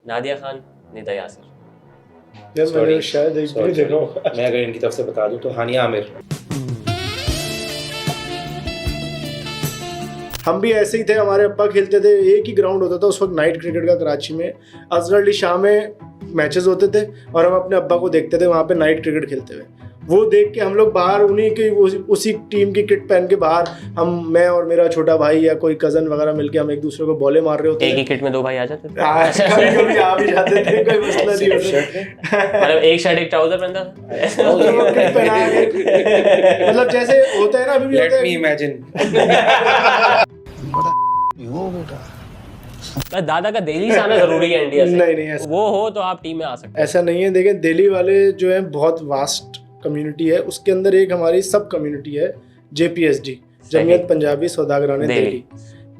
नादिया खान, निदा यासिर। मैंने शायद एक भी देखा होगा। मैं अगर इनकी तरफ से बता दूं तो हानिया आमिर। हम भी ऐसे ही थे, हमारे अब्बा खेलते थे, एक ही ग्राउंड होता था उस वक्त नाइट क्रिकेट का कराची में, अजहर अली शाह में मैचेस होते थे और हम अपने अब्बा को देखते थे वहाँ पे नाइट क्रिकेट खेलते हुए। वो देख के हम लोग बाहर उन्हीं की उसी टीम की किट पहन के बाहर मैं और मेरा छोटा भाई या कोई कजन वगैरह मिलके हम एक दूसरे को बॉले मार रहे होते थे। एक ही किट में 2 भाई आ जाते थे। कभी आ भी जाते थे, कोई मसला नहीं होता। मतलब एक शर्ट एक ट्राउजर पहनता था। मतलब जैसे होता है ना, अभी भी लेट होता मी है। इमेजिन। दादा का दिल्ली से आना जरूरी है इंडिया से। नहीं ऐसा वो हो तो आप टीम में आ सकते हैं। ऐसा नहीं है। देखें, दिल्ली वाले जो है बहुत वास्ट कम्युनिटी है, उसके अंदर एक हमारी सब कम्युनिटी है JPSD, जमीयत पंजाबी सौदागरान दिल्ली।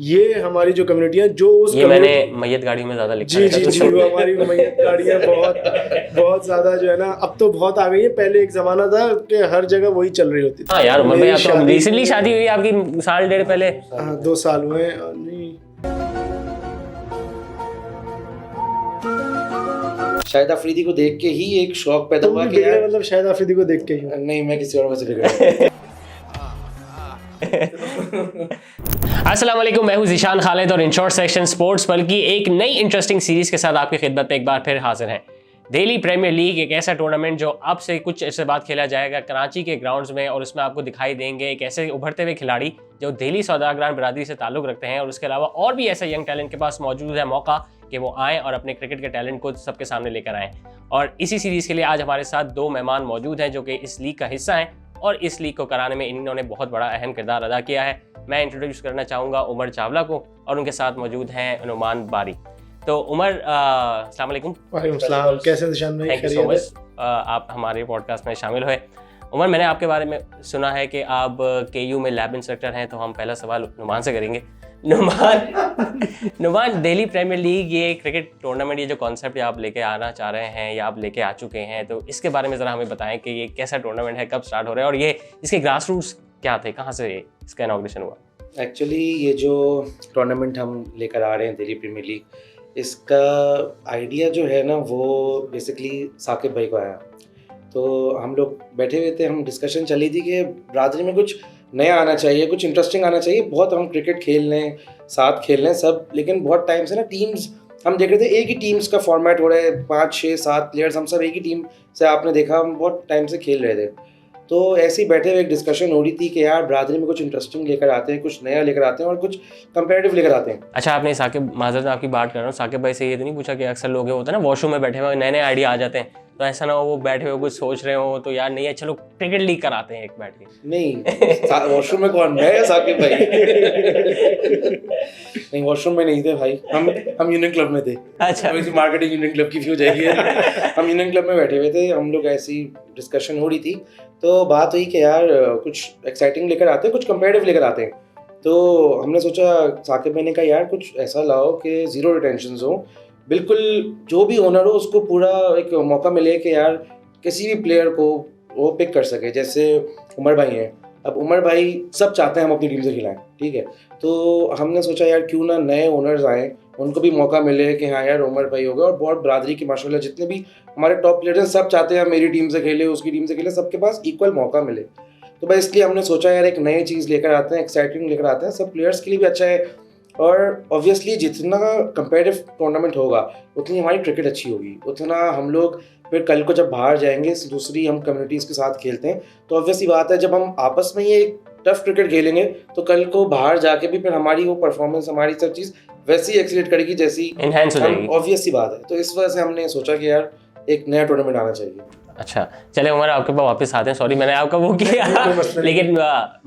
ये हमारी जो कम्युनिटी है, जो उस ये मैंने मैयत गाड़ी में ज्यादा लिखा है। जी वो हमारी मैयत गाड़ियाँ बहुत ज्यादा जो है ना, अब तो बहुत आ गई है। पहले एक जमाना था कि हर जगह वही चल रही होती थी। हाँ यार, उमर भाई आप तो रिसेंटली शादी हुई आपकी, 1.5 साल पहले। 2 साल हुए नहीं। शाहिद अफरीदी को देख के ही एक शौक पैदा हुआ कि यार, मतलब शाहिद अफरीदी को देख के ही। नहीं, मैं किसी और वजह से बिगड़ा। अस्सलाम वालेकुम, मैं हूं ज़ीशान खालिद और इन शॉर्ट सेक्शन स्पोर्ट्स पल की एक नई इंटरेस्टिंग सीरीज के साथ आपकी खिदमत में एक बार फिर हाजिर हैं। दिल्ली प्रीमियर लीग एक ऐसा टूर्नामेंट जो अब से कुछ ऐसे बाद खेला जाएगा कराची के ग्राउंड्स में, और उसमें आपको दिखाई देंगे एक ऐसे उभरते हुए खिलाड़ी जो दिल्ली सौदागरान बिरादरी से ताल्लुक़ रखते हैं, और उसके अलावा और भी ऐसा यंग टैलेंट के पास मौजूद है मौका कि वो आएँ और अपने क्रिकेट के टैलेंट को सबके सामने लेकर आएँ। और इसी सीरीज़ के लिए आज हमारे साथ 2 मेहमान मौजूद हैं जो कि इस लीग का हिस्सा हैं, और इस लीग को कराने में इन्होंने बहुत बड़ा अहम किरदार अदा किया है। मैं इंट्रोड्यूस करना चाहूँगा उमर चावला को, और उनके साथ मौजूद हैं नुमान बारी। तो उमर, अस्सलाम वालेकुम। वालेकुम सलाम, कैसे निशान भाई? थैंक यू सो मच, आप हमारे पॉडकास्ट में शामिल हुए। उमर, मैंने आपके बारे में सुना है कि आप KU में लैब इंस्ट्रक्टर हैं, तो हम पहला सवाल नुमान से करेंगे। नुमान, दिल्ली प्रीमियर लीग, ये क्रिकेट टूर्नामेंट, ये जो कॉन्सेप्ट आप लेके आना चाह रहे हैं या आप लेके आ चुके हैं, तो इसके बारे में ज़रा हमें बताएं कि ये कैसा टूर्नामेंट है, कब स्टार्ट हो रहा है, और ये इसके ग्रास रूट्स क्या थे, कहाँ से इसका इनॉग्रेशन हुआ? एक्चुअली ये जो टूर्नामेंट हम लेकर आ रहे हैं दिल्ली प्रीमियर लीग, इसका आइडिया जो है ना, वो बेसिकली साकिब भाई को आया। तो हम लोग बैठे हुए थे, हम डिस्कशन चली थी कि बरादरी में कुछ नया आना चाहिए, कुछ इंटरेस्टिंग आना चाहिए। बहुत हम क्रिकेट खेल लें, साथ खेल लें सब, लेकिन बहुत टाइम से ना टीम्स हम देख रहे थे, एक ही टीम्स का फॉर्मेट हो रहा है, 5, 6, 7 प्लेयर्स, हम सब एक ही टीम से, आपने देखा, हम बहुत टाइम से खेल रहे थे। तो ऐसे ही बैठे हुए एक डिस्कशन हो रही थी कि यार बरादरी में कुछ इंटरेस्टिंग लेकर आते हैं, कुछ नया लेकर आते हैं और कुछ कंपेरेटिव लेकर आते हैं। अच्छा, आपने साकिब, माज़रत आपकी बात कर रहा हूँ, साकिब भाई से ये तो नहीं पूछा कि अक्सर लोग होते हैं ना वॉशरूम में बैठे हुए नए नए आइडिया आ जाते हैं, तो ऐसा ना हो वो बैठे हुए कुछ सोच रहे हो तो यार नहीं है, चलो क्रिकेट लीग कराते हैं एक बैठ के? नहीं, वॉशरूम में कौन, मैं या साकिब भाई? नहीं, वॉशरूम में नहीं थे भाई, हम यूनियन क्लब में थे। अच्छा, मार्केटिंग यूनियन क्लब की भी हो जाएगी। हम यूनियन क्लब में बैठे हुए थे, हम लोग ऐसी डिस्कशन हो रही थी, तो बात हुई कि यार कुछ एक्साइटिंग लेकर आते हैं, कुछ कंपेरेटिव लेकर आते हैं। तो हमने सोचा, साकिब भाई ने कहा यार कुछ ऐसा लाओ कि ज़ीरो रिटेंशंस हो, बिल्कुल जो भी ओनर हो उसको पूरा एक मौका मिले कि यार किसी भी प्लेयर को वो पिक कर सके। जैसे उमर भाई हैं, अब उमर भाई सब चाहते हैं हम अपनी टीम से खिलाएं, ठीक है, तो हमने सोचा यार क्यों ना नए ओनर्स आएँ, उनको भी मौका मिले कि हाँ यार उमर भाई होगा। और बहुत बरादरी की माशाल्लाह जितने भी हमारे टॉप प्लेयर्स हैं, सब चाहते हैं मेरी टीम से खेले, उसकी टीम से खेले, सबके पास इक्वल मौका मिले। तो बस इसलिए हमने सोचा यार एक नई चीज़ लेकर आते हैं, एक्साइटिंग लेकर आते हैं, सब प्लेयर्स के लिए भी अच्छा है, और ऑब्वियसली जितना कंपेरेटिव टूर्नामेंट होगा उतनी हमारी क्रिकेट अच्छी होगी, उतना हम लोग फिर कल को जब बाहर जाएंगे दूसरी हम कम्युनिटीज़ के साथ खेलते हैं, तो ऑब्वियसली बात है जब हम आपस में ये टफ क्रिकेट खेलेंगे तो कल को बाहर जाके भी फिर हमारी वो परफॉर्मेंस, हमारी सब चीज़ वैसी एक्सीलेट करेगी जैसी एनहांस हो जाएगी। ऑब्वियस सी बात है। तो इस वजह से हमने सोचा कि यार एक नया टूर्नामेंट आना चाहिए। अच्छा, चले उमर आपके पास वापस आते हैं, सॉरी मैंने आपका वो किया, लेकिन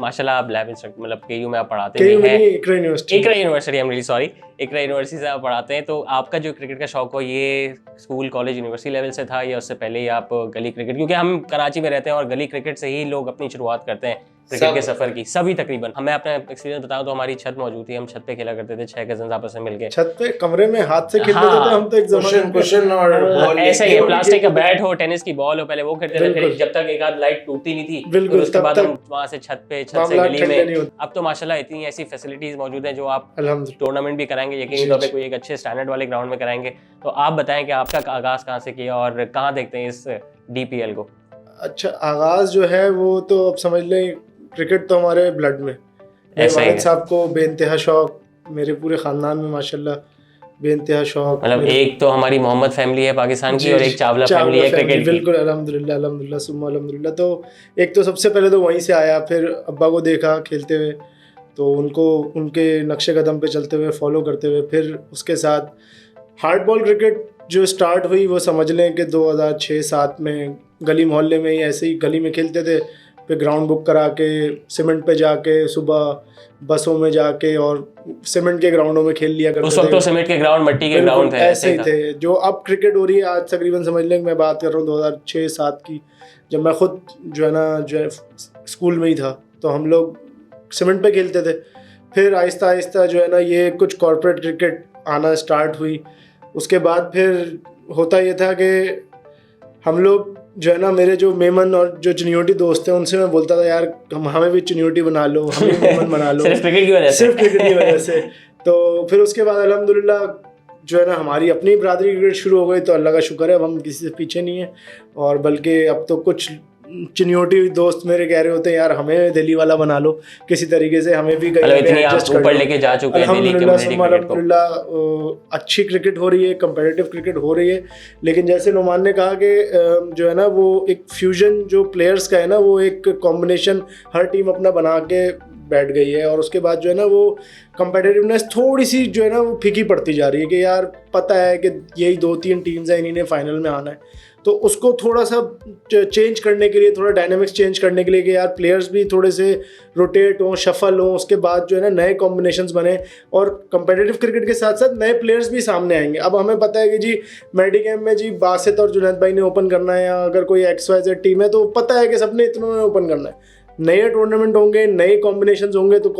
माशाल्लाह आप लैब इंस्ट्रक्टर, मतलब KU में आप पढ़ाते भी हैं, Iqra university, I am really sorry, Iqra university से आप पढ़ाते हैं। तो आपका जो क्रिकेट का शौक हो, ये स्कूल, कॉलेज, यूनिवर्सिटी लेवल से था या उससे पहले ही आप गली क्रिकेट, क्योंकि हम कराची में रहते हैं और गली क्रिकेट से ही लोग अपनी शुरुआत करते हैं क्रिकेट के सफर की, सभी तकरीबन। हमें अपना एक्सपीरियंस बताऊं तो हमारी छत मौजूद थी, हम छत पे खेला करते थे, 6 कज़न्स आपस में मिलके छत पे कमरे में हाथ से खेलते थे हम तो, एक कुशन और बॉल, ऐसा ही है, प्लास्टिक का बैट हो, टेनिस की बॉल हो, पहले वो खेलते थे, फिर जब तक एक आध लाइट टूटती नहीं थी, फिर उसके बाद हम वहां से छत से गली में। अब तो माशाल्लाह इतनी ऐसी फैसिलिटीज मौजूद हैं जो आप टूर्नामेंट भी कराएं कराएंगे, यकीनी तौर पे कोई एक अच्छे स्टैंडर्ड वाले ग्राउंड में कराएंगे। तो आप बताएं कि आपका आगाज़ कहाँ से किया और कहाँ देखते हैं इस DPL को? अच्छा, आगाज़ जो है वो तो अब समझ लें, क्रिकेट तो हमारे ब्लड में। मेरे ऐसा ही वालिद है। साहब को बेइंतहा शौक, मेरे पूरे ख़ानदान में माशाल्लाह बेइंतहा शौक। मतलब एक तो हमारी मोहम्मद फैमिली है पाकिस्तान की और एक चावला फैमिली है क्रिकेट की। बिल्कुल, अल्हम्दुलिल्लाह अल्हम्दुलिल्लाह सुम्मा अल्हम्दुलिल्लाह। तो एक तो सबसे पहले तो वहीं से आया, फिर अब्बा को देखा खेलते हुए, तो उनको उनके नक्शे कदम पे चलते हुए फॉलो करते हुए, फिर उसके साथ हार्ड बॉल क्रिकेट जो स्टार्ट हुई वो समझ लें कि 2006-07 में गली मोहल्ले में ही ऐसे ही गली में खेलते थे। फिर ग्राउंड बुक करा के सीमेंट पे जाके सुबह बसों में जाके और सीमेंट के ग्राउंडों में खेल लिया करते थे। उस वक्त तो सीमेंट के ग्राउंड, मट्टी के ग्राउंड थे, ऐसे ही थे। जो अब क्रिकेट हो रही है आज तकरीबन समझ लें, मैं बात कर रहा हूँ 2006-07 की, जब मैं खुद जो है स्कूल में ही था, तो हम लोग सीमेंट पे खेलते थे। फिर आहिस्ता आहिस्ता जो है ना ये कुछ कॉर्पोरेट क्रिकेट आना स्टार्ट हुई। उसके बाद फिर होता ये था कि हम लोग जो है ना, मेरे जो मेमन और जो चुनियोटी दोस्त हैं उनसे मैं बोलता था यार हमें भी चुनियोटी बना लो, हमें मेमन बना लो। सिर्फ क्रिकेट की वजह से? सिर्फ क्रिकेट की वजह से। तो फिर उसके बाद अल्हम्दुलिल्लाह जो है ना हमारी अपनी बरादरी क्रिकेट शुरू हो गई, तो अल्लाह का शुक्र है अब हम किसी से पीछे नहीं है। और बल्कि अब तो कुछ चिन्योटी दोस्त मेरे कह रहे होते हैं यार हमें दिल्ली वाला बना लो किसी तरीके से, हमें भी कहीं इतनी आप ऊपर लेके जा चुके हैं दिल्ली कम्युनिटी क्रिकेट को। अल्हम्दुलिल्लाह अच्छी क्रिकेट हो रही है, कंपेटिटिव क्रिकेट हो रही है। लेकिन जैसे नुमान ने कहा कि जो है ना वो एक फ्यूजन जो प्लेयर्स का है ना, वो एक कॉम्बिनेशन हर टीम अपना बना के बैठ गई है। और उसके बाद जो है ना वो कंपेटिटिवनेस थोड़ी सी जो है ना वो फीकी पड़ती जा रही है कि यार पता है कि यही 2-3 टीम्स हैं, इन्हीं ने फाइनल में आना है। तो उसको थोड़ा सा चेंज करने के लिए, थोड़ा डायनामिक्स चेंज करने के लिए कि यार प्लेयर्स भी थोड़े से रोटेट हों, शफल हों, उसके बाद जो है ना नए कॉम्बिनेशंस बने और कंपेटिटिव क्रिकेट के साथ साथ नए प्लेयर्स भी सामने आएंगे। अब हमें पता है कि जी मेडिकेम में जी बासित और जुनैद भाई ने ओपन करना है, या अगर कोई XYZ टीम है तो पता है कि सबने इतनों ने ओपन करना है। नए टूर्नामेंट होंगे, नए कॉम्बिनेशंस होंगे, तो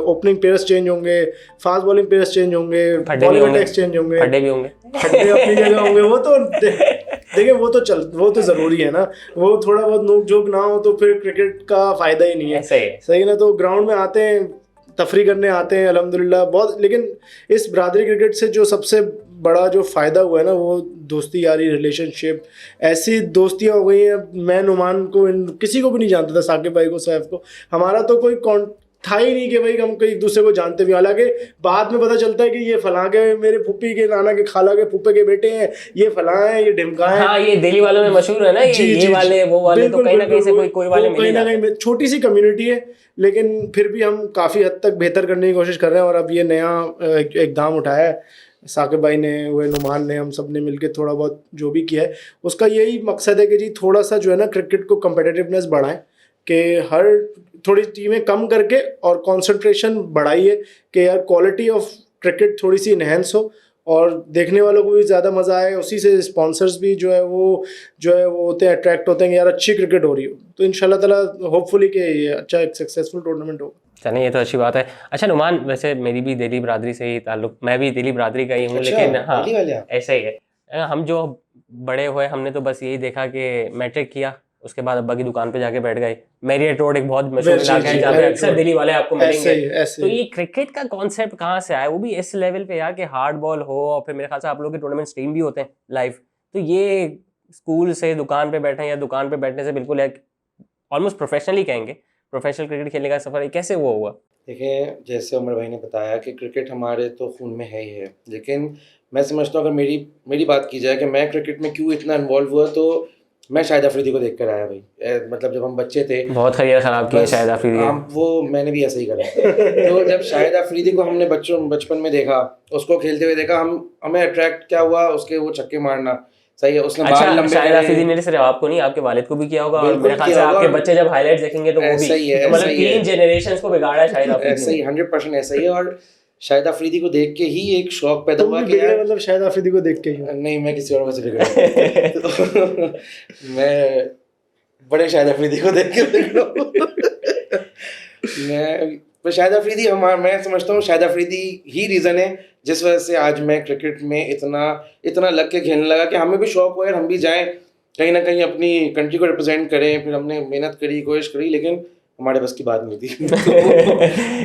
ओपनिंग प्लेयर्स चेंज होंगे, फास्ट बॉलिंग प्लेयर्स चेंज होंगे, बॉलिंग अटैक्स चेंज होंगे, खड्डे भी होंगे, खड्डे अपनी जगह होंगे। वो तो देखिए वो तो ज़रूरी है ना, वो थोड़ा बहुत नोक झोंक ना हो तो फिर क्रिकेट का फ़ायदा ही नहीं है। सही ना। तो ग्राउंड में आते हैं, तफरी करने आते हैं अल्हम्दुलिल्लाह बहुत। लेकिन इस बरादरी क्रिकेट से जो सबसे बड़ा जो फ़ायदा हुआ है ना, वो दोस्ती यारी रिलेशनशिप, ऐसी दोस्तियाँ हो गई हैं। मैं नुमान को किसी को भी नहीं जानता था, साकिब भाई को, सैफ को, हमारा तो कोई था ही नहीं कि भाई हम एक दूसरे को जानते भी। हालांकि बाद में पता चलता है कि ये फलां के मेरे फुप्पी के नाना के खाला के फुप्पे के बेटे हैं, ये फलां हैं, ये ढिमका हैं। हाँ, ये दिल्ली वालों में मशहूर है ना, ये वाले वो वाले, तो कहीं ना कहीं से कोई वाले मिल कहीं ना कहीं छोटी सी कम्युनिटी है, लेकिन फिर भी हम काफ़ी हद तक बेहतर करने की कोशिश कर रहे हैं। और अब ये नया इक़दाम उठाया है साकिब भाई ने, वो नुमान ने, हम सब ने मिलकर थोड़ा बहुत जो भी किया है, उसका यही मकसद है कि जी थोड़ा सा जो है ना क्रिकेट को कम्पिटिटिवनेस बढ़ाएं, कि हर थोड़ी टीमें कम करके और कंसंट्रेशन बढ़ाइए कि यार क्वालिटी ऑफ क्रिकेट थोड़ी सी इन्हेंस हो और देखने वालों को भी ज़्यादा मज़ा आए। उसी से स्पॉन्सर्स भी जो है वो होते हैं, अट्रैक्ट होते हैं कि यार अच्छी क्रिकेट हो रही हो। तो इंशाल्लाह ताला होपफुली कि ये अच्छा एक सक्सेसफुल टूर्नामेंट होगा। चलिए, ये तो अच्छी बात है। अच्छा नुमान, वैसे मेरी भी दिल्ली बरादरी से ही ताल्लुक, मैं भी दिल्ली बरादरी का ही हूँ। लेकिन हाँ, ऐसा ही है। हम जो बड़े हुए हमने तो बस यही देखा कि मैट्रिक किया, उसके बाद अब्बा की दुकान पे जाके बैठ गए। मैरियट रोड एक बहुत मशहूर इलाका है जहाँ पे अक्सर दिल्ली वाले आपको मिलेंगे। तो ये क्रिकेट का कॉन्सेप्ट कहाँ से आया, वो भी इस लेवल पे यार कि हार्ड बॉल हो, और फिर मेरे ख्याल से आप लोग के टूर्नामेंट स्ट्रीम भी होते हैं लाइव। तो ये स्कूल से दुकान पे बैठे या दुकान पे बैठने से बिल्कुल एक ऑलमोस्ट प्रोफेशनली कहेंगे, प्रोफेशनल क्रिकेट खेलने का सफर कैसे वो हुआ? देखिए, जैसे उमर भाई ने बताया कि क्रिकेट हमारे तो खून में है ही है, लेकिन मैं समझता हूँ अगर मेरी बात की जाए कि मैं क्रिकेट में क्यों इतना इन्वॉल्व हुआ, तो मैं शाहिद अफरीदी को देख कर आया भाई। मतलब जब हम बच्चे थे, बहुत करियर ख़राब किया शाहिद अफरीदी, वो मैंने भी ऐसे ही करा। तो जब शाहिद अफरीदी को हमने बचपन में देखा, उसको खेलते हुए देखा, हमें अट्रैक्ट क्या हुआ, उसके वो छक्के मारना, सही है, उसने बाल लंबे। शाहिद अफरीदी ने सिर्फ आपको नहीं, आपके वालिद को भी किया होगा, और मेरे ख्याल से आपके बच्चे जब हाइलाइट्स देखेंगे तो वो भी, मतलब 3 जनरेशंस को बिगाड़ा है शाहिद अफरीदी। ऐसा ही 100% ऐसा ही है। और शाहिद अफरीदी को देख के ही एक शौक पैदा हुआ कि यार, मतलब शाहिद अफरीदी को देख के ही? नहीं, मैं किसी और वजह से बिगड़ा। मैं बड़े शाहिद अफरीदी को देख के बिगड़ा। मैं शाहिद अफरीदी मैं समझता हूँ शाहिद अफरीदी ही रीज़न है जिस वजह से आज मैं क्रिकेट में इतना लग के खेलने लगा कि हमें भी शौक हुआ यार हम भी जाएं कहीं ना कहीं अपनी कंट्री को रिप्रेजेंट करें। फिर हमने मेहनत करी, कोशिश करी, लेकिन हमारे बस की बात नहीं थी। तो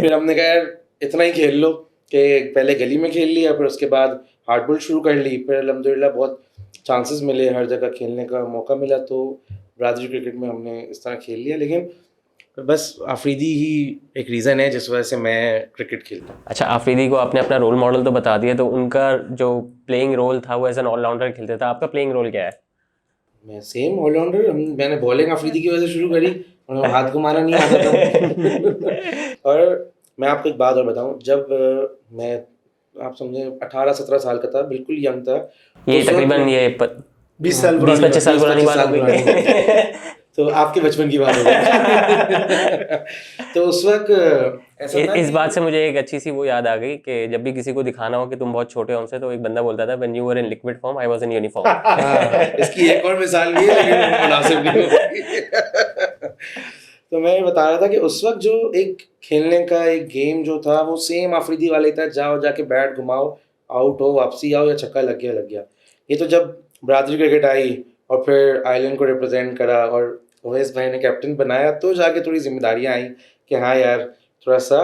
फिर हमने कहा यार इतना ही खेल लो, कि पहले गली में खेल लिया, फिर उसके बाद हार्डबॉल शुरू कर ली, फिर अल्हम्दुलिल्लाह बहुत चांसेस मिले, हर जगह खेलने का मौका मिला, तो ब्राज़ील क्रिकेट में हमने इस तरह खेल लिया। लेकिन बस आफरीदी ही एक रीज़न है जिस वजह से मैं क्रिकेट खेलता हूँ। अच्छा, आफरीदी को आपने अपना रोल मॉडल तो बता दिया, तो उनका जो प्लेइंग रोल था वो एज एन ऑलराउंडर खेलते था, आपका प्लेइंग रोल क्या है? मैं सेम ऑलराउंडर, मैंने बॉलिंग आफरीदी की वजह से शुरू करी और हाथ घुमाना नहीं आता था। और मैं आपको एक बात और बताऊं, जब मैं आप समझे 18-17 साल का था, बिल्कुल यंग था, ये उस वक्त- तकरीबन ये 20 साल 20-25 साल पुरानी बात हो गई। तो आपके बचपन की बात हो गई। तो उस वक्त ऐसा था इस कि- बात से मुझे एक अच्छी सी वो याद आ गई कि जब भी किसी को दिखाना हो कि तुम बहुत छोटे हो हमसे, तो एक बंदा बोलता था when you were in liquid form I was in uniform. हाँ, इसकी एक और मिसाल भी है, लेकिन वो मुनासिब नहीं होगी। तो मैं बता रहा था कि उस वक्त जो एक खेलने का एक गेम जो था वो सेम आफरीदी वाले था, जाओ जाके बैट घुमाओ, आउट हो, वापसी आओ, या छक्का लग गया। ये तो जब ब्राज़ील क्रिकेट आई और फिर आयरलैंड को रिप्रेजेंट करा और ओवैस भाई ने कैप्टन बनाया, तो जाके थोड़ी जिम्मेदारियां आई कि हाँ यार थोड़ा सा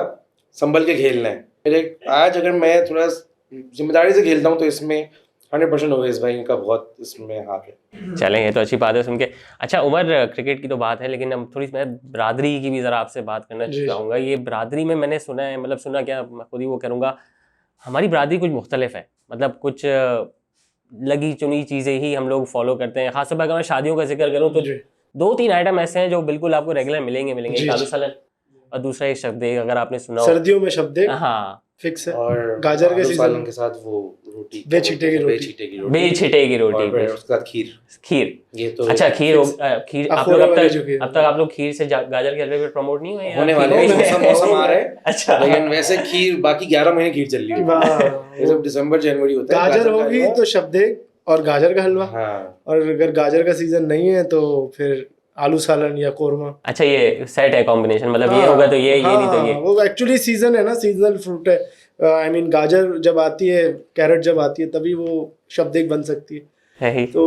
संभल के खेलना है। फिर आज अगर मैं थोड़ा जिम्मेदारी से खेलता हूँ तो इसमें 100% ओवैस भाई का बहुत इसमें हाथ है। चलें, ये तो अच्छी बात है सुन के। अच्छा उमर, क्रिकेट की तो बात है, लेकिन अब थोड़ी मैं बरादरी की भी ज़रा आपसे बात करना जी। चाहूँगा। ये बरादरी में मैंने सुना है, मतलब सुना क्या, मैं खुद ही वो करूँगा, हमारी बरादरी कुछ मुख्तलिफ है, मतलब कुछ लगी चुनी चीज़ें ही हम लोग फॉलो करते हैं। खासतौर पर अगर मैं शादियों का जिक्र करूँ तो जी। 2-3 आइटम ऐसे हैं जो बिल्कुल आपको रेगुलर मिलेंगे। एक जी, आलू जी। सालन और दूसरा एक शब्द अगर आपने सुना हो। सर्दियों में शब्द हाँ, फिक्स है। और गाजर के आलू सीजन सालन में के साथ वो रोटी, बेछीटे की रोटी। बेछीटे की रोटी, बेछिटे की रोटी, और फिर उसके साथ खीर। खीर। ये तो अच्छा, खीर फिक्स। खीर आप अखोरे लोग वाले जो खीर अब तक आप लोग खीर से गाजर के हलवे पे प्रमोट नहीं हुए? होने वाले हैं, मौसम आ रहा है। अच्छा, लेकिन वैसे खीर बाकी 11 महीने खीर चल रही है। वाह। ये सब दिसंबर जनवरी होता है। गाजर का होगी हलवा। तो शब्दे और गाजर का हलवा, हाँ, और अगर गाजर का सीजन नहीं है तो फिर आलू सालन या कोरमा। अच्छा ये सेट है कॉम्बिनेशन, मतलब ये होगा तो ये नहीं तो ये। वो एक्चुअली सीजन है ना, सीजनल फ्रूट है। आई मीन गाजर जब आती है, कैरेट जब आती है, तभी वो शब्द एक बन सकती है। है ही। तो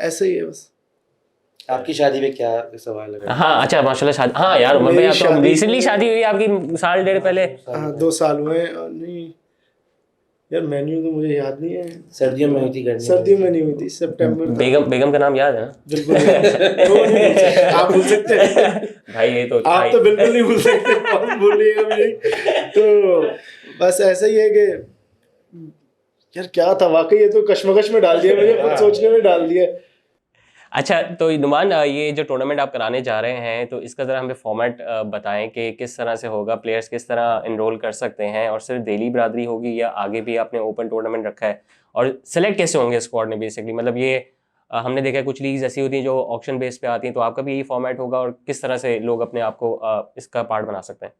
ऐसे ही है बस। आपकी शादी में क्या सवाल है? हाँ अच्छा, माशाल्लाह शादी, हाँ यार उमर भाई मेरी आप तो शादी- रिसेंटली शादी हुई आपकी, साल डेढ़ पहले। 2 साल हुए हैं। नहीं यार, मेन्यू तो मुझे याद नहीं है। सर्दियों में हुई थी, गर्मी सर्दियों में नहीं हुई थी, सितंबर था। बेगम का नाम याद है ना? बिल्कुल नहीं। वो नहीं भूल सकते। आप भूल सकते हैं। भाई ये तो आप तो बिल्कुल नहीं भूल सकते, बहुत भूलिएगा भी नहीं। तो बस ऐसा ही है कि यार क्या था वाकई, ये तो कश्मकश में डाल दिया मुझे, खुद सोचने में डाल दिया। अच्छा तो नुमान, ये जो टूर्नामेंट आप कराने जा रहे हैं तो इसका ज़रा हमें फॉर्मेट बताएं कि किस तरह से होगा, प्लेयर्स किस तरह इनरोल कर सकते हैं, और सिर्फ दिल्ली बरादरी होगी या आगे भी आपने ओपन टूर्नामेंट रखा है, और सेलेक्ट कैसे होंगे स्क्वाड में बेसिकली, मतलब ये हमने देखा है कुछ लीग्स ऐसी होती हैं जो ऑक्शन बेस पे आती हैं, तो आपका भी यही फॉर्मेट होगा, और किस तरह से लोग अपने आप को इसका पार्ट बना सकते हैं?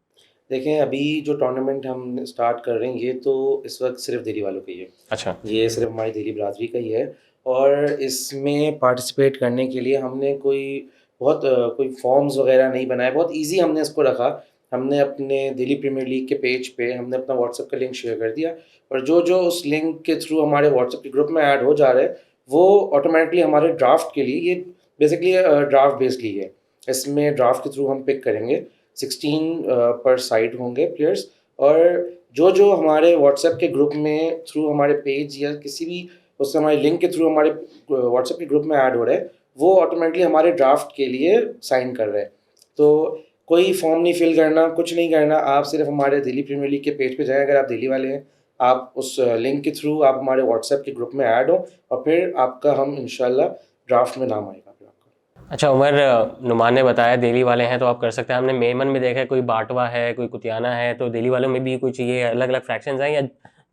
देखें, अभी जो टूर्नामेंट हम स्टार्ट कर रहे हैं ये तो इस वक्त सिर्फ दिल्ली वालों का ही है। अच्छा, ये सिर्फ हमारी दिल्ली बरादरी का ही है, और इसमें पार्टिसिपेट करने के लिए हमने कोई फॉर्म्स वगैरह नहीं बनाए, बहुत इजी हमने इसको रखा। हमने अपने दिल्ली प्रीमियर लीग के पेज पे हमने अपना व्हाट्सएप का लिंक शेयर कर दिया, और जो उस लिंक के थ्रू हमारे व्हाट्सएप के ग्रुप में ऐड हो जा रहे हैं वो ऑटोमेटिकली हमारे ड्राफ्ट के लिए, ये बेसिकली ड्राफ्ट बेस्ड लीग है, इसमें ड्राफ्ट के थ्रू हम पिक करेंगे। 16 पर साइड होंगे प्लेयर्स, और जो हमारे व्हाट्सएप के ग्रुप में थ्रू हमारे पेज या किसी भी उससे हमारे लिंक के थ्रू हमारे व्हाट्सएप के ग्रुप में ऐड हो रहे हैं, वो ऑटोमेटिकली हमारे ड्राफ्ट के लिए साइन कर रहे हैं। तो कोई फॉर्म नहीं फिल करना, कुछ नहीं करना, आप सिर्फ हमारे दिल्ली प्रीमियर लीग के पेज पे जाएं, अगर आप दिल्ली वाले हैं, आप उस लिंक के थ्रू आप हमारे व्हाट्सएप के ग्रुप में ऐड हो, और फिर आपका हम इंशाल्लाह ड्राफ्ट में नाम आएगा फिर आपका। अच्छा उमर, नुमान ने बताया दिल्ली वाले हैं तो आप कर सकते हैं, हमने मेमन में देखा है कोई बाटवा है, कोई कुतियाना है, तो दिल्ली वालों में भी कुछ ये अलग अलग फ्रैक्शंस हैं, या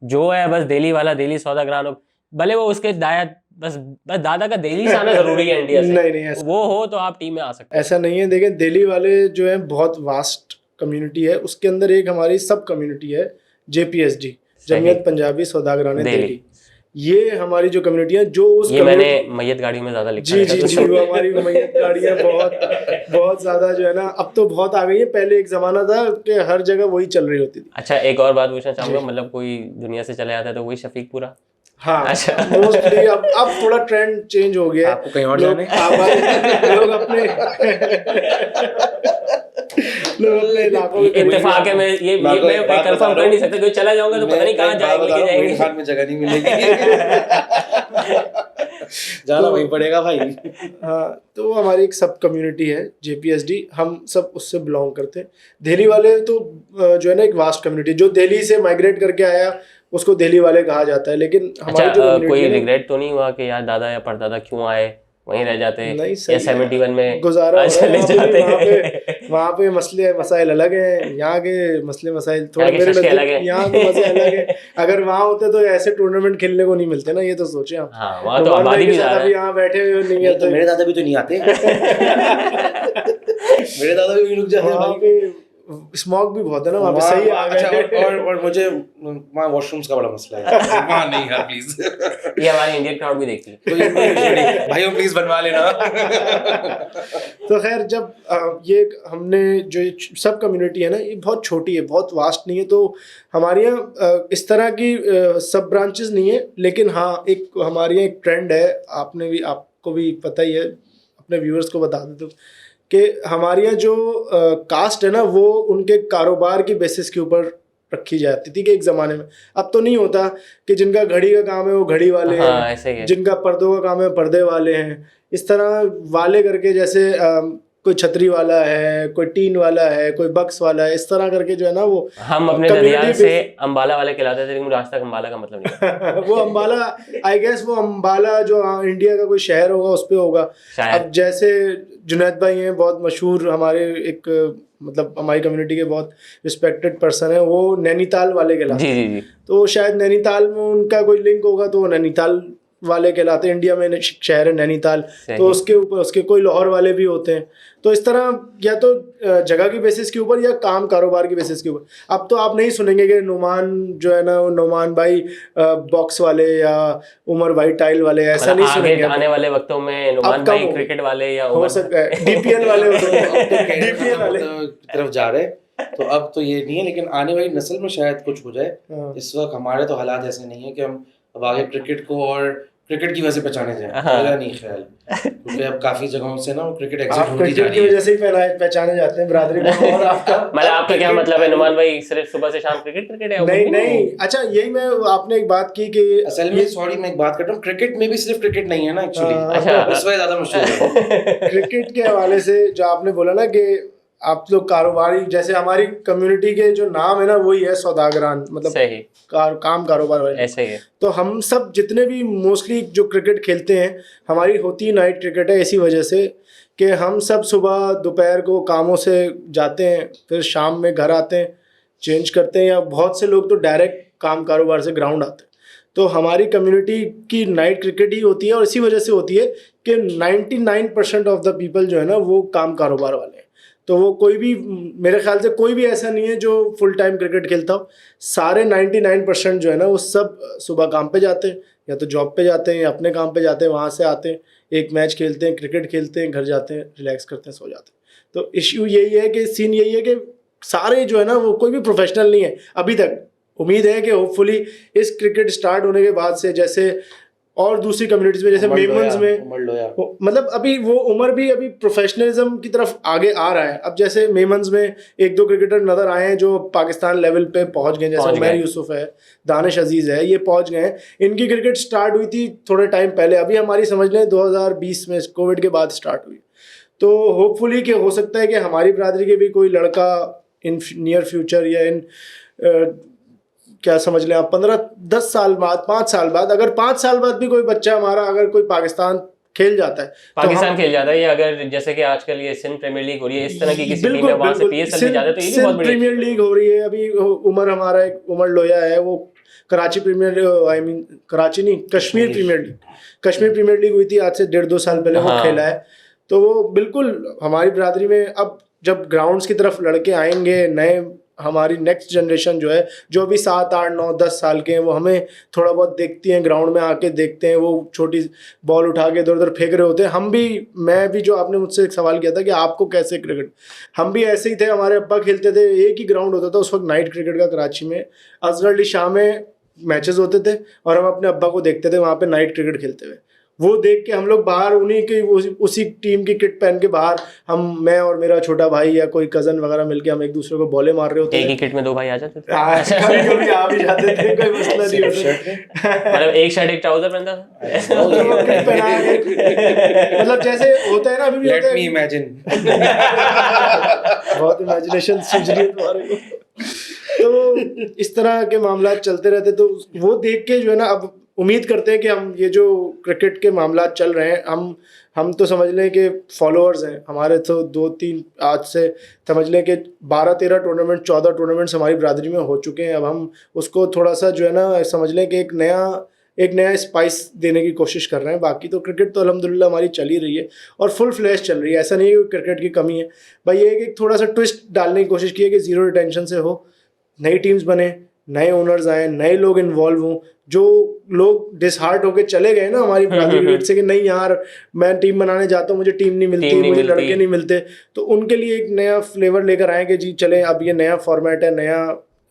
जो है बस दिल्ली वाला, दिल्ली सौदागरान, भले वो उसके बस दादा का दिल्ली से आना जरूरी है इंडिया से, नहीं ऐसा वो हो तो आप टीम में आ सकते हैं। ऐसा नहीं है। देखें, दिल्ली वाले जो है बहुत वास्ट कम्युनिटी है, उसके अंदर एक हमारी सब कम्युनिटी है JPSD, जमीयत पंजाबी सौदागरान दिल्ली। ये हमारी जो कम्युनिटी है, जो उस ये मैंने मैयत गाड़ी में ज्यादा लिखा जी है। जी जी, वो हमारी मैयत गाड़ियाँ बहुत ज्यादा जो है ना, अब तो बहुत आ गई है। पहले एक जमाना था कि हर जगह वही चल रही होती थी। अच्छा एक और बात पूछना चाहूंगा, मतलब कोई दुनिया से चले आता है तो वही शफीकपुरा? हाँ अच्छा। मोस्टली अब थोड़ा ट्रेंड चेंज हो गया है। आपको कहीं और लोग जाना है? लोग अपने लोग अपने इलाकों में इत्तेफाक है, मैं कंफर्म कर नहीं सकता क्योंकि चला जाऊंगा तो पता नहीं कहाँ लेके जाएंगे। खान में जगह नहीं मिलेगी। जाना वहीं पड़ेगा भाई। हाँ, तो हमारी एक सब कम्युनिटी है JPSD, हम सब उससे बिलोंग करते हैं। दिल्ली वाले तो जो है ना एक वास्ट कम्युनिटी, जो दिल्ली से माइग्रेट करके आया उसको दिल्ली वाले कहा जाता है, लेकिन हमारी जो अच्छा, community कोई है ना, रिग्रेट तो नहीं हुआ कि यार दादा या परदादा क्यों आए, वहीं रह जाते नहीं या सही है, 71 में गुजारा हो रहा चले है जाते। वहाँ पे मसले मसाइल अलग हैं, यहाँ के मसले मसाइल थोड़े यहाँ के मेरे शशके अलग नजदीक हैं। यहाँ के मजे अलग है। अगर वहाँ होते तो ऐसे टूर्नामेंट खेलने को नहीं मिलते ना, ये तो सोचे आप। हाँ, वहाँ तो नुमान भाई आबादी के भी साथ ज्यादा अभी है। यहाँ बैठे हुए नहीं नहीं तो आते। मेरे दादा भी तो नहीं आते। मेरे दादा भी रुक जाते वहाँ भाई। पे स्मॉग भी बहुत है ना वहाँ पे, सही आ अच्छा, गए। और मुझे वहाँ वॉशरूम्स का बड़ा मसला है। वहाँ नहीं यार प्लीज। ये हमारी इंडियन क्राउड भी देखती है। कोई issue नहीं भाइयों, प्लीज बनवा लेना। तो खैर, जब ये हमने जो सब कम्युनिटी है ना, ये बहुत छोटी है, बहुत वास्ट नहीं है, तो हमारे यहाँ इस तरह की सब ब्रांचेस नहीं है, लेकिन हाँ एक हमारे यहाँ एक ट्रेंड है, आपको भी पता ही है, अपने व्यूअर्स को बता देते हो कि हमारे यहाँ जो कास्ट है ना वो उनके कारोबार की बेसिस के ऊपर रखी जाती थी कि एक ज़माने में। अब तो नहीं होता कि जिनका घड़ी का काम है वो घड़ी वाले हाँ, हैं, ऐसे ही है। जिनका पर्दों का काम है पर्दे वाले हैं, इस तरह वाले करके, जैसे कोई छतरी वाला है, कोई टीन वाला है, कोई बक्स वाला है, इस तरह करके जो है ना वो हम अपने community ददियाल base- से अंबाला वाले कहलाते थे, लेकिन मुझे आज तक अंबाला का मतलब नहीं वो अम्बाला, आई गेस वो अम्बाला जो इंडिया का कोई शहर होगा उस पे होगा। शायद। अब जैसे जुनैद भाई हैं, बहुत मशहूर हमारे एक मतलब हमारी कम्युनिटी के बहुत रिस्पेक्टेड पर्सन है, वो नैनीताल वाले कहलाते जी हैं। जी जी। तो शायद नैनीताल में उनका कोई लिंक होगा, तो वो नैनीताल वाले कहलाते हैं। इंडिया में शहर है नैनीताल, तो उसके ऊपर उसके कोई लाहौर वाले भी होते हैं। तो इस तरह या तो जगह की बेसिस के ऊपर या काम कारोबार की बेसिस के ऊपर। अब तो आप नहीं सुनेंगे कि नुमान जो है ना, वो नुमान भाई बॉक्स वाले या उमर भाई टाइल वाले, ऐसा नहीं आगे सुनेंगे। आने वाले वक्तों में नुमान कम भाई हो- क्रिकेट वाले या हो सकता है DPL वाले हो सकते हैं, DPL वाले। की तरफ जा रहे हैं, तो अब तो ये नहीं है, लेकिन आने वाली नस्ल में शायद कुछ हो जाए। हाँ। इस वक्त हमारे तो हालात ऐसे नहीं है कि हम अब आगे क्रिकेट को और क्रिकेट की वजह से पहचाने जाए। हाँ। मेरा नहीं ख्याल, क्योंकि अब काफी जगहों से ना वो क्रिकेट एग्जिट आप होती जा क्रिकेट की रही है। वजह से ही पहचाने जाते हैं बिरादरी में। और आपका मतलब आपका क्या मतलब है, नुमान भाई सिर्फ सुबह से शाम क्रिकेट क्रिकेट है? नहीं नहीं, अच्छा यही मैं, आपने एक बात की कि असल में सॉरी मैं एक बात कर रहा हूँ, क्रिकेट में भी सिर्फ क्रिकेट नहीं है ना एक्चुअली। अच्छा। इस वजह ज्यादा मुश्किल है। क्रिकेट के हवाले से जो आपने बोला ना कि आप लोग कारोबारी, जैसे हमारी कम्युनिटी के जो नाम है ना वही है सौदागरान, मतलब सही, काम कारोबार वाले। ऐसे ही है। तो हम सब जितने भी मोस्टली जो क्रिकेट खेलते हैं, हमारी होती है नाइट क्रिकेट है, इसी वजह से कि हम सब सुबह दोपहर को कामों से जाते हैं, फिर शाम में घर आते हैं, चेंज करते हैं, या बहुत से लोग तो डायरेक्ट काम कारोबार से ग्राउंड आते हैं। तो हमारी कम्युनिटी की नाइट क्रिकेट ही होती है, और इसी वजह से होती है कि 99% ऑफ द पीपल जो है ना वो काम कारोबार वाले हैं। तो वो कोई भी, मेरे ख्याल से कोई भी ऐसा नहीं है जो फुल टाइम क्रिकेट खेलता हो। सारे 99% जो है ना वो सब सुबह काम पे जाते हैं, या तो जॉब पे जाते हैं या अपने काम पे जाते हैं, वहाँ से आते हैं, एक मैच खेलते हैं, क्रिकेट खेलते हैं, घर जाते हैं, रिलैक्स करते हैं, सो जाते हैं। तो इश्यू यही है कि सीन यही है कि सारे जो है ना वो कोई भी प्रोफेशनल नहीं है अभी तक। उम्मीद है कि होपफुली इस क्रिकेट स्टार्ट होने के बाद से, जैसे और दूसरी कम्युनिटीज में, जैसे मेमन्स में, मतलब अभी वो उमर भी अभी प्रोफेशनलिज्म की तरफ आगे आ रहा है। अब जैसे मेमन्स में एक दो क्रिकेटर नज़र आए हैं जो पाकिस्तान लेवल पे पहुंच गए, जैसे उमर यूसुफ है, दानिश अजीज़ है, ये पहुंच गए हैं। इनकी क्रिकेट स्टार्ट हुई थी थोड़े टाइम पहले, अभी हमारी समझ लें 2020 में कोविड के बाद स्टार्ट हुई। तो होपफुली कि हो सकता है कि हमारी बरादरी के भी कोई लड़का इन नियर फ्यूचर या इन क्या समझ लें आप 15-10 साल बाद, 5 साल बाद, अगर 5 साल बाद भी कोई बच्चा हमारा अगर कोई पाकिस्तान खेल जाता है, पाकिस्तान खेल जाता है, या अगर जैसे कि आजकल ये सिंध प्रीमियर लीग हो रही है, इस तरह की किसी टीम में वहां से PSL में जाता है, तो ये भी बहुत बड़ी प्रीमियर लीग हो रही है। अभी उमर हमारा एक उमर लोया है, वो Karachi premier, I mean Karachi नहीं, कश्मीर प्रीमियर लीग हुई थी आज से 1.5-2 साल पहले, वो खेला है। तो वो बिल्कुल हमारी बरादरी में अब जब ग्राउंड्स की तरफ लड़के आएंगे नए, हमारी नेक्स्ट जनरेशन जो है, जो अभी 7, 8, 9, 10 साल के हैं, वो हमें थोड़ा बहुत देखती हैं, ग्राउंड में आके देखते हैं, वो छोटी बॉल उठा के इधर उधर फेंक रहे होते हैं। हम भी, मैं भी, जो आपने मुझसे एक सवाल किया था कि आपको कैसे क्रिकेट, हम भी ऐसे ही थे। हमारे अब्बा खेलते थे, एक ही ग्राउंड होता था उस वक्त नाइट क्रिकेट का कराची में, अजहर अली शाह में मैचेस होते थे, और हम अपने अब्बा को देखते थे वहाँ पे नाइट क्रिकेट खेलते हुए। वो देख के हम लोग बाहर उन्हीं की उसी टीम की किट पहन के बाहर मैं और मेरा छोटा भाई या कोई कजन वगैरह मिलके हम एक दूसरे को बॉले मार रहे होते एक थे। ही किट में 2 भाई आ जाते थे, कभी कभी आ भी जाते थे, कोई मसला नहीं होता। मतलब एक शर्ट एक ट्राउजर पहनता था। किट पहना के, मतलब जैसे होता है ना, अभी भी लेट होता मी है। इमेजिन। बहुत इमेजिनेशन सूझ रही है तुम्हारे को। तो इस तरह के मामला चलते रहते, तो वो देख के जो है ना, अब उम्मीद करते हैं कि हम ये जो क्रिकेट के मामला चल रहे हैं, हम तो समझ लें कि फॉलोअर्स हैं हमारे, तो 2-3 आज से समझ लें कि 12-13 टूर्नामेंट 14 टूर्नामेंट्स हमारी बिरादरी में हो चुके हैं। अब हम उसको थोड़ा सा जो है ना, समझ लें कि एक नया स्पाइस देने की कोशिश कर रहे हैं। बाकी तो क्रिकेट तो अल्हम्दुलिल्लाह हमारी चल ही रही है और फुल फ्लैश चल रही है। ऐसा नहीं है कि क्रिकेट की कमी है भाई, ये एक थोड़ा सा ट्विस्ट डालने की कोशिश की है कि जीरो रिटेंशन से हो, नई टीम्स बने, नए ओनर्स आए, नए लोग इन्वॉल्व हों। जो लोग डिसहार्ट होके चले गए ना हमारी बिरादरी रेट से कि नहीं यार मैं टीम बनाने जाता हूँ, मुझे टीम नहीं मिलती, मुझे लड़के नहीं मिलते, तो उनके लिए एक नया फ्लेवर लेकर आए कि जी चले, अब ये नया फॉर्मेट है, नया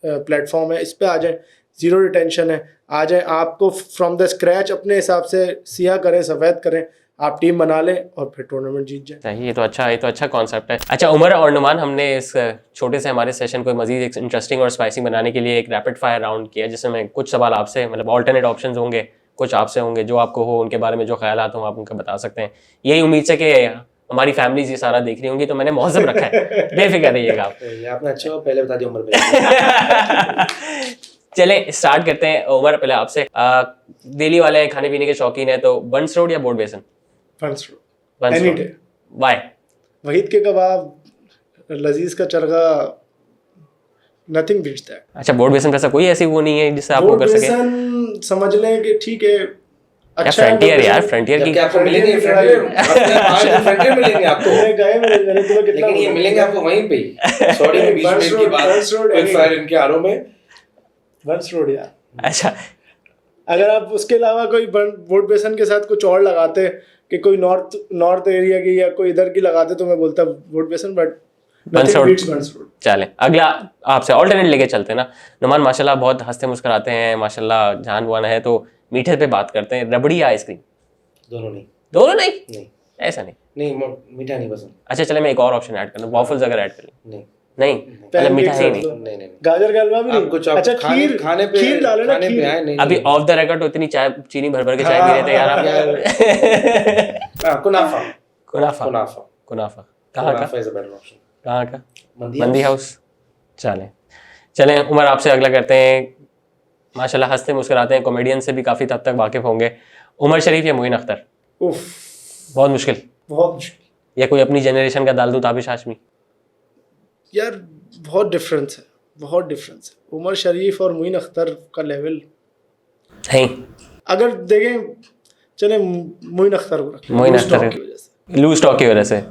प्लेटफॉर्म है, इस पे आ जाए, जीरो रिटेंशन है, आ जाए, आपको फ्रॉम द स्क्रैच अपने हिसाब से सिया करें, सफ़ेद करें, आप टीम बना लें और फिर टूर्नामेंट जीत जाए। सही, ये तो अच्छा कॉन्सेप्ट है। अच्छा उमर और नुमान, हमने इस छोटे से हमारे सेशन को मजीद इंटरेस्टिंग और स्पाइसी बनाने के लिए एक रैपिड फायर राउंड किया, जिसमें कुछ सवाल आपसे, मतलब ऑल्टरनेट ऑप्शंस होंगे, कुछ आपसे होंगे, जो आपको हो उनके बारे में जो ख्यालात हों आप उनका बता सकते हैं। यही उम्मीद से कि हमारी फैमिलीज ये सारा देख रही होंगी, तो मैंने मौजम रखा है, बेफिक्र रहिएगा आप। ये आपने अच्छा पहले बता दिया उम्र पे। चले स्टार्ट करते हैं। उमर पहले आपसे, दिल्ली वाले हैं, खाने पीने के शौकीन है, तो बंस रोड या boat basin? Burns road, Burns any road. डे। व्हाई? वहीद के कबाब, लजीज का चरगा, नथिंग बीट्स दैट। अच्छा, बोर्ड बेसन पे ऐसा कोई ऐसी वो नहीं है जिससे आप वो कर सके? बेसन समझ लें कि ठीक है, अच्छा फ्रंटियर है, यार, फ्रंटियर की जबकि आपको मिलेंगे फ्रंटियर मिलेंगे आपको, तुम्हें गए मैंने तुम्हें कितना लेकिन ये मिलेंगे आपको वहीं पे ही। सॉरी में 20 मिनट की बात, बंस रोड, क्विक फायर इनके आरों में। बंस रोड यार। अच्छा, अगर आप उसके अलावा कोई बोर्ड बेसन के साथ कुछ और लगाते कि कोई नॉर्थ एरिया की या कोई इधर की लगाते तो मैं बोलता बोर्ड बेसन, बट बंस रोड। बंस रोड। चले अगला आपसे ऑल्टरनेट लेके चलते हैं ना। नुमान माशाल्लाह बहुत हंसते मुस्कुराते हैं, माशाल्लाह जान बुआना है, तो मीठे पे बात करते हैं, रबड़ी या आइसक्रीम? दोनों नहीं। दोनों नहीं? नहीं ऐसा नहीं। नहीं, मीठा नहीं पसंद। अच्छा चले, मैं एक और ऑप्शन ऐड कर दूं, वॉफल्स अगर ऐड कर लूं? नहीं नहीं, मतलब मीठा है ही नहीं। नहीं। गाजर का हलवा भी नहीं? आप कुछ अच्छा खाने पे खीर डालो ना, खाने पे खीर। आए नहीं। अभी ऑफ द रिकॉर्ड तो इतनी चाय चीनी भर के चाय पी रहे थे यार आप। कुनाफा। कुनाफा। कुनाफा। कुनाफा कहाँ का? कुनाफा इज अ बेटर ऑप्शन। कहाँ का? मंदी हाउस। चलें उमर आपसे अगला करते हैं। माशाल्लाह हंसते मुस्कुराते हैं, कॉमेडियन से भी काफ़ी हद तक वाकिफ होंगे। उमर शरीफ या मोइन अख्तर? उफ, बहुत मुश्किल। बहुत मुश्किल या कोई अपनी जनरेशन का दालदू ताबिश हाशमी? यार, बहुत डिफरेंस है, बहुत डिफरेंस है। उमर शरीफ और मोइन अख्तर का लेवल नहीं। अगर देखें, चले मोइन अख्तर को रखें, मोइन लूज अख्तर टॉक की वजह से। लूज टॉक की वजह से।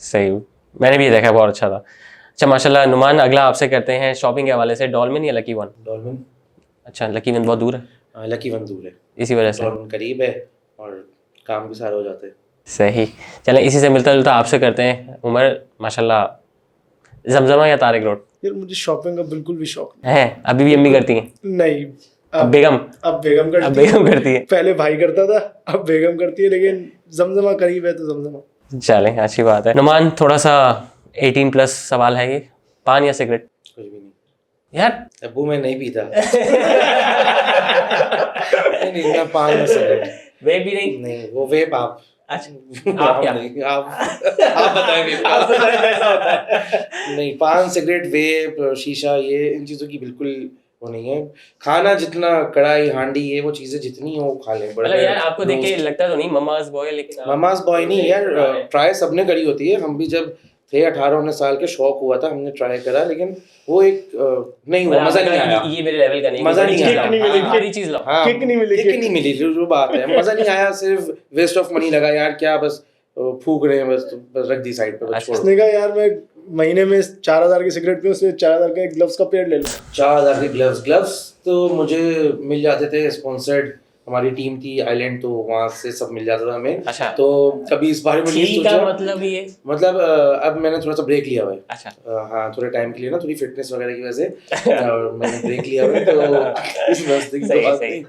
सही, मैंने भी ये देखा, बहुत अच्छा था। अच्छा माशाल्लाह नुमान, अगला आपसे करते हैं शॉपिंग के हवाले से, डॉल्मेन या लकी वन? डॉल्मेन। अच्छा, लकी वन बहुत दूर है, लकी वन दूर है, इसी वजह से। डॉल्मेन करीब है और काम भी सारे हो जाते हैं। सही, चलें इसी से मिलता जुलता आपसे करते हैं उमर, माशाल्लाह जमजमा या तारिक रोड? यार मुझे शॉपिंग का बिल्कुल भी शौक है, अभी भी अम्मी करती हैं? नहीं। अब बेगम करती है। पहले भाई करता था, अब बेगम करती है, लेकिन जमजमा करीब है तो जमजमा। चलें, अच्छी बात है। नुमान, थोड़ा सा 18+ सवाल है ये, पान या सिगरेट? कुछ भी नहीं यार। अब्बू, मैं नहीं पीता। नहीं ना, पान ना सिगरेट। वेब भी नहीं? नहीं, वो वेप आप। अच्छा, आप क्या? नहीं, आप बताएंगे कैसा होता है। नहीं, पान सिगरेट वेप शीशा, ये इन चीजों की बिल्कुल वो नहीं है। खाना जितना कढ़ाई हांडी ये वो चीजें जितनी हो खा लें। मतलब यार आपको देख के लगता तो नहीं ममाज बॉय, लेकिन ममाज बॉय नहीं यार, ट्राई सबने करी होती है। हम भी जब थे 18-19 साल के, शौक हुआ था, हमने ट्राई करा, लेकिन वो एक नहीं हुआ, मजा नहीं आया। ये मेरे लेवल का नहीं, मजा नहीं आया। हरी चीज लो। हाँ, किक नहीं मिली, किक नहीं मिली, जो बात है, मजा नहीं आया, सिर्फ वेस्ट ऑफ मनी लगा यार, क्या बस फूक रहे हैं, बस रख दी साइड पे, बस छोड़। उसने कहा यार मैं महीने में 4000 की सिगरेट पीऊं, उसने 4000 का ग्लव्स का पेड़ ले लो। 4000 के ग्लव्स तो मुझे मिल जाते थे स्पॉन्सर्ड हमारी टीम थी आइलैंड, तो वहाँ से सब मिल जाता था हमें। अच्छा। तो कभी इस बारे में नहीं ठीक का सोचा। मतलब ये मतलब अब मैंने थोड़ा सा ब्रेक लिया हुआ है। अच्छा। हाँ, थोड़े टाइम के लिए ना, थोड़ी फिटनेस वगैरह की वजह से और मैंने ब्रेक लिया हुआ है, तो इस वास्ते की सही, बात सही।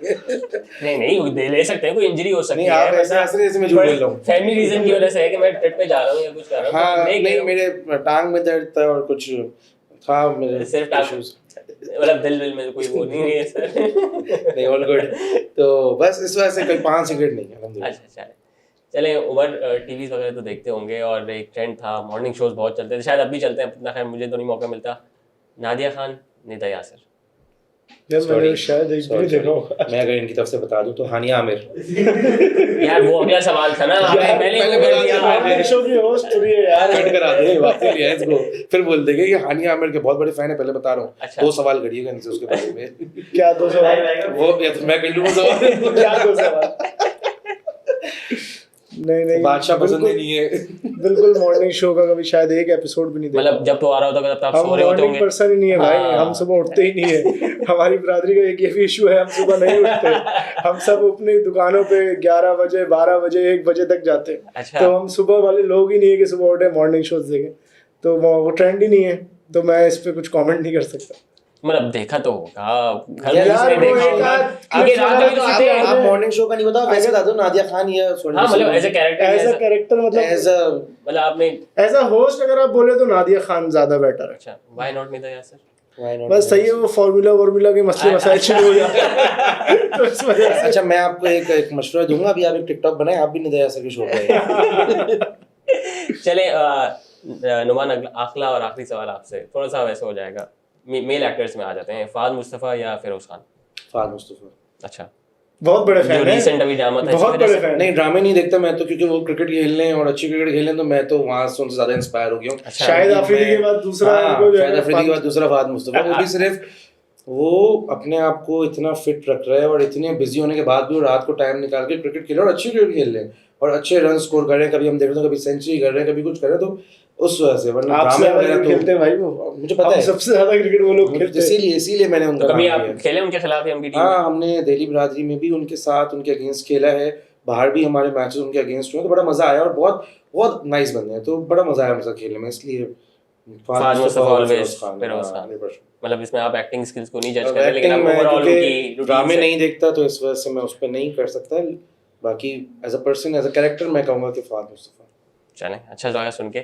नहीं है। नहीं ले सकते हैं, कोई इंजरी हो सकती नहीं, है, आप ऐसे हंस रहे हैं जैसे मैं झूठ बोल रहा हूँ। फैमिली रीजन की वजह से है कि मैं ट्रिप पे जा रहा हूँ या कुछ कर रहा हूँ, हाँ, तो break ले नहीं, रहा हूँ। मेरे टांग में दर्द था और कुछ था मेरे सिर्फ टांग- issues। मतलब दिल में कोई वो नहीं है सर। नहीं, ऑल गुड। तो बस इस वजह से कोई 5 सिगरेट नहीं है, अल्हम्दुलिल्लाह। अच्छा, चले उमर टीवी वगैरह तो देखते होंगे, और एक ट्रेंड था, मॉर्निंग शोज बहुत चलते थे, शायद अब भी चलते हैं, इतना खैर मुझे तो नहीं मौका मिलता। नादिया खान, निदा यासर। यार मैंने Sorry, शायद एक भी sorry, देखा sorry। होगा। मैं अगर इनकी तरफ से बता दूं तो हानिया आमिर। यार वो अगला सवाल था ना, आपने यार, पहले पहले वो बता कर दिया। दिया मैंने। मॉर्निंग शो की होस्ट हुई है यार। कट करा दे, बात नहीं है इसको। फिर बोल देंगे कि हानिया आमिर के बहुत बड़े फैन है, पहले बता रहा हूँ। अच्छा। 2 सवाल करिएगा इनसे उसके बारे में। क्या 2 सवाल? वो या तो मैं कर लूँ वो सवाल। क्या 2 सवाल? नहीं बादशाह पसंद बिल्कुल- नहीं है। बिल्कुल मॉर्निंग शो का कभी शायद एक एपिसोड भी नहीं देखा। मतलब जब तो आ रहा होता तब तो आप हम सो रहे होते मॉर्निंग होंगे। पर्सन ही नहीं है भाई, हाँ। हम सुबह उठते ही नहीं है। हमारी बिरादरी का एक ये भी इशू है, हम सुबह नहीं उठते। हम सब अपनी दुकानों पे 11 बजे 12 बजे 1 बजे तक जाते हैं। अच्छा। तो हम सुबह वाले लोग ही नहीं है कि सुबह उठे मॉर्निंग शोज देखें, तो वो ट्रेंड ही नहीं है, तो मैं इस पे कुछ कमेंट नहीं कर सकता। मतलब देखा तो होगा घर यार, में किसी ने वो देखा एक होगा। आध आगे clips रात में भी तो वगैरह आते हैं। आते हैं। मॉर्निंग शो का नहीं बता, वैसे बता दो नादिया खान या हाँ मतलब as a character, as a character मतलब एज अ मतलब आपने एज अ होस्ट अगर आप बोले तो नादिया खान ज्यादा बेटर है। अच्छा, व्हाई नॉट निदा यासर? बस सही है, वो फार्मूला के मसले मसाइल शुरू हो जाते हैं तो इस वजह से। अच्छा, मैं आपको एक मशवरा दूंगा, अभी आप एक टिकटॉक बनाए, आप भी निदा यासर के शो पे। चले नुमान, आखला और आखिरी सवाल आपसे थोड़ा सा वैसे हो जाएगा, मेल एक्टर्स में आ जाते हैं, फहद मुस्तफा या फिरोज खान? फहद मुस्तफा। अच्छा, बहुत बड़े जो फैन है, रिसेंट अभी ड्रामा था इसी बहुत वजह बड़े से? फैन। नहीं, ड्रामे नहीं देखता मैं तो, क्योंकि वो क्रिकेट खेलने और अच्छी क्रिकेट खेलने, तो मैं तो वहां से उनसे ज्यादा इंस्पायर हो गया हूँ। अच्छा, शायद आफरीदी के बाद दूसरा इनको जो है शायद अफरीदी के बाद दूसरा फहद मुस्तफा। वो भी सिर्फ वो अपने आप को इतना फिट रख रहा है और इतने बिजी होने के बाद भी वो रात को टाइम निकाल के क्रिकेट खेल रहे और अच्छी क्रिकेट खेल रहे हैं और अच्छे रन स्कोर कर रहे हैं। कभी हम देख रहे हैं, कभी सेंचुरी कर रहे हैं, कभी कुछ कर रहे हैं, तो उस वजह से। वरना आपसे ड्रामे ज्यादा वगैरह क्रिकेट खेलते हैं भाई वो, तो मुझे पता हम है, सबसे ज्यादा क्रिकेट वो लोग खेलते हैं। इसीलिए मैंने उनका तो कभी नाम आप लिया। खेले उनके खिलाफ या उनकी टीम में? हाँ, हमने दिल्ली बिरादरी में भी उनके साथ, उनके अगेंस्ट खेला है, बाहर भी हमारे मैचेस उनके अगेंस्ट हुए, तो बड़ा मजा आया और बहुत बहुत नाइस बंदे हैं, तो बड़ा मजा आया उनके साथ खेलने में, इसलिए फहद मुस्तफा और always, फिरोज फिरोज खान, खान। 100%। मतलब इसमें आप एक्टिंग स्किल्स को नहीं जज अब करते, लेकिन आप एक्टिंग में ओवरऑल क्योंकि उनकी routine ड्रामे से- नहीं देखता, तो इस वजह से मैं उस पर नहीं कर सकता। बाकी as a person, as a character मैं कहूँगा कि फहद मुस्तफा। चलें, अच्छा लगा सुन के।